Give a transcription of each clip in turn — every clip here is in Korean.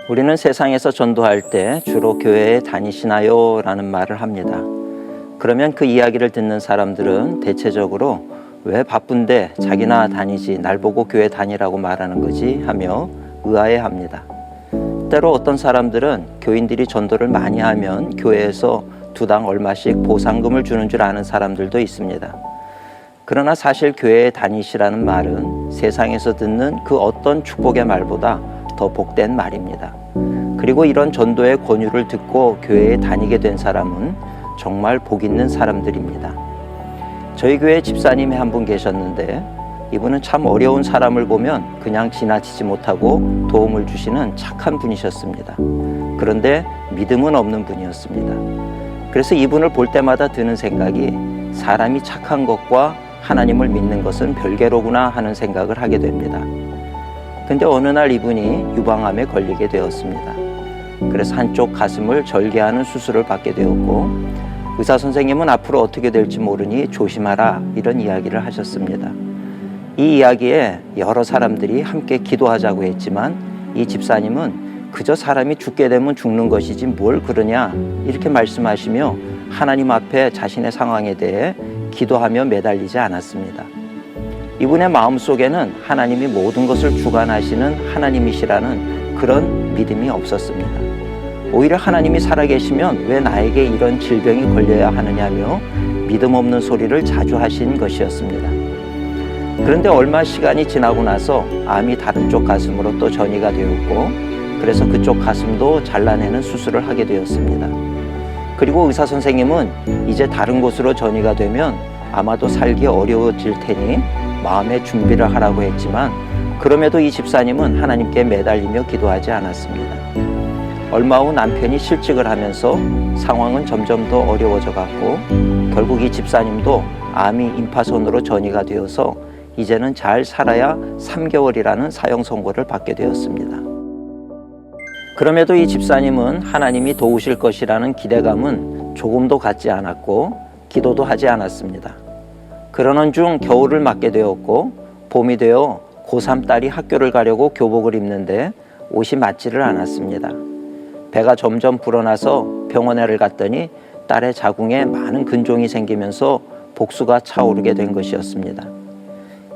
우리는 세상에서 전도할 때 주로 교회에 다니시나요? 라는 말을 합니다. 그러면 그 이야기를 듣는 사람들은 대체적으로 왜 바쁜데 자기나 다니지 날 보고 교회 다니라고 말하는 거지 하며 의아해합니다. 때로 어떤 사람들은 교인들이 전도를 많이 하면 교회에서 두당 얼마씩 보상금을 주는 줄 아는 사람들도 있습니다. 그러나 사실 교회에 다니시라는 말은 세상에서 듣는 그 어떤 축복의 말보다 더 복된 말입니다. 그리고 이런 전도의 권유를 듣고 교회에 다니게 된 사람은 정말 복 있는 사람들입니다. 저희 교회 집사님이 한 분 계셨는데 이분은 참 어려운 사람을 보면 그냥 지나치지 못하고 도움을 주시는 착한 분이셨습니다. 그런데 믿음은 없는 분이었습니다. 그래서 이분을 볼 때마다 드는 생각이 사람이 착한 것과 하나님을 믿는 것은 별개로구나 하는 생각을 하게 됩니다. 근데 어느 날 이분이 유방암에 걸리게 되었습니다. 그래서 한쪽 가슴을 절개하는 수술을 받게 되었고 의사 선생님은 앞으로 어떻게 될지 모르니 조심하라 이런 이야기를 하셨습니다. 이 이야기에 여러 사람들이 함께 기도하자고 했지만 이 집사님은 그저 사람이 죽게 되면 죽는 것이지 뭘 그러냐 이렇게 말씀하시며 하나님 앞에 자신의 상황에 대해 기도하며 매달리지 않았습니다. 이분의 마음속에는 하나님이 모든 것을 주관하시는 하나님이시라는 그런 믿음이 없었습니다. 오히려 하나님이 살아계시면 왜 나에게 이런 질병이 걸려야 하느냐며 믿음 없는 소리를 자주 하신 것이었습니다. 그런데 얼마 시간이 지나고 나서 암이 다른 쪽 가슴으로 또 전이가 되었고 그래서 그쪽 가슴도 잘라내는 수술을 하게 되었습니다. 그리고 의사 선생님은 이제 다른 곳으로 전이가 되면 아마도 살기 어려워질 테니 마음의 준비를 하라고 했지만 그럼에도 이 집사님은 하나님께 매달리며 기도하지 않았습니다. 얼마 후 남편이 실직을 하면서 상황은 점점 더 어려워져 갔고 결국 이 집사님도 암이 임파선으로 전이가 되어서 이제는 잘 살아야 3개월이라는 사형 선고를 받게 되었습니다. 그럼에도 이 집사님은 하나님이 도우실 것이라는 기대감은 조금도 갖지 않았고 기도도 하지 않았습니다. 그러는 중 겨울을 맞게 되었고 봄이 되어 고3 딸이 학교를 가려고 교복을 입는데 옷이 맞지를 않았습니다. 배가 점점 불어나서 병원에를 갔더니 딸의 자궁에 많은 근종이 생기면서 복수가 차오르게 된 것이었습니다.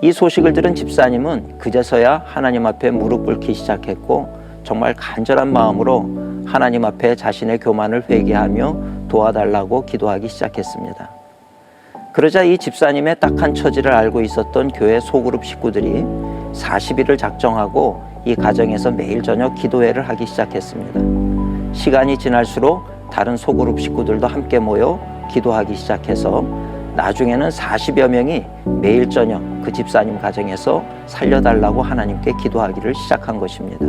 이 소식을 들은 집사님은 그제서야 하나님 앞에 무릎 꿇기 시작했고 정말 간절한 마음으로 하나님 앞에 자신의 교만을 회개하며 도와달라고 기도하기 시작했습니다. 그러자 이 집사님의 딱한 처지를 알고 있었던 교회 소그룹 식구들이 40일을 작정하고 이 가정에서 매일 저녁 기도회를 하기 시작했습니다. 시간이 지날수록 다른 소그룹 식구들도 함께 모여 기도하기 시작해서 나중에는 40여 명이 매일 저녁 그 집사님 가정에서 살려달라고 하나님께 기도하기를 시작한 것입니다.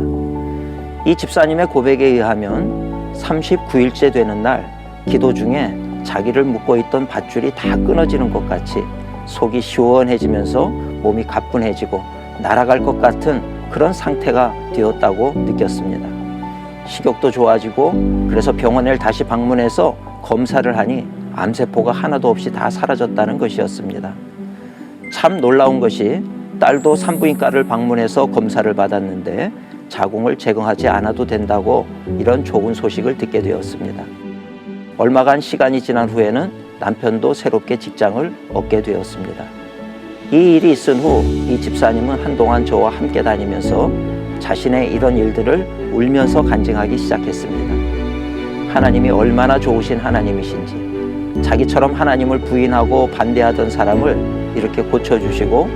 이 집사님의 고백에 의하면 39일째 되는 날 기도 중에 자기를 묶고 있던 밧줄이 다 끊어지는 것 같이 속이 시원해지면서 몸이 가뿐해지고 날아갈 것 같은 그런 상태가 되었다고 느꼈습니다. 식욕도 좋아지고 그래서 병원을 다시 방문해서 검사를 하니 암세포가 하나도 없이 다 사라졌다는 것이었습니다. 참 놀라운 것이 딸도 산부인과를 방문해서 검사를 받았는데 자궁을 제거하지 않아도 된다고 이런 좋은 소식을 듣게 되었습니다. 얼마간 시간이 지난 후에는 남편도 새롭게 직장을 얻게 되었습니다. 이 일이 있은 후 이 집사님은 한동안 저와 함께 다니면서 자신의 이런 일들을 울면서 간증하기 시작했습니다. 하나님이 얼마나 좋으신 하나님이신지, 자기처럼 하나님을 부인하고 반대하던 사람을 이렇게 고쳐주시고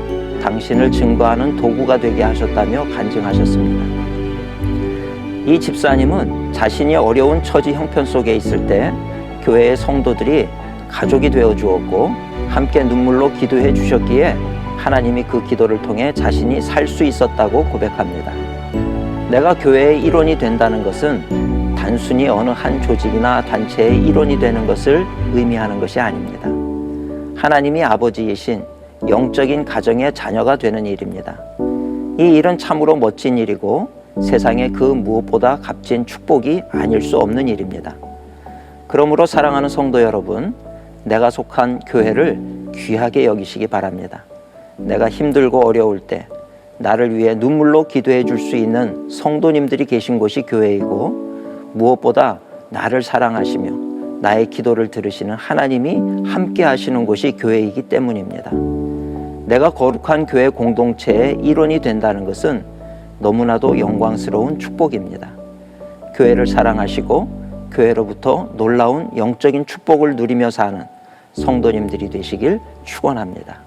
당신을 증거하는 도구가 되게 하셨다며 간증하셨습니다. 이 집사님은 자신이 어려운 처지 형편 속에 있을 때 교회의 성도들이 가족이 되어 주었고 함께 눈물로 기도해 주셨기에 하나님이 그 기도를 통해 자신이 살 수 있었다고 고백합니다. 내가 교회의 일원이 된다는 것은 단순히 어느 한 조직이나 단체의 일원이 되는 것을 의미하는 것이 아닙니다. 하나님이 아버지이신 영적인 가정의 자녀가 되는 일입니다. 이 일은 참으로 멋진 일이고 세상에 그 무엇보다 값진 축복이 아닐 수 없는 일입니다. 그러므로 사랑하는 성도 여러분, 내가 속한 교회를 귀하게 여기시기 바랍니다. 내가 힘들고 어려울 때, 나를 위해 눈물로 기도해 줄 수 있는 성도님들이 계신 곳이 교회이고, 무엇보다 나를 사랑하시며 나의 기도를 들으시는 하나님이 함께 하시는 곳이 교회이기 때문입니다. 내가 거룩한 교회 공동체의 일원이 된다는 것은 너무나도 영광스러운 축복입니다. 교회를 사랑하시고 교회로부터 놀라운 영적인 축복을 누리며 사는 성도님들이 되시길 축원합니다.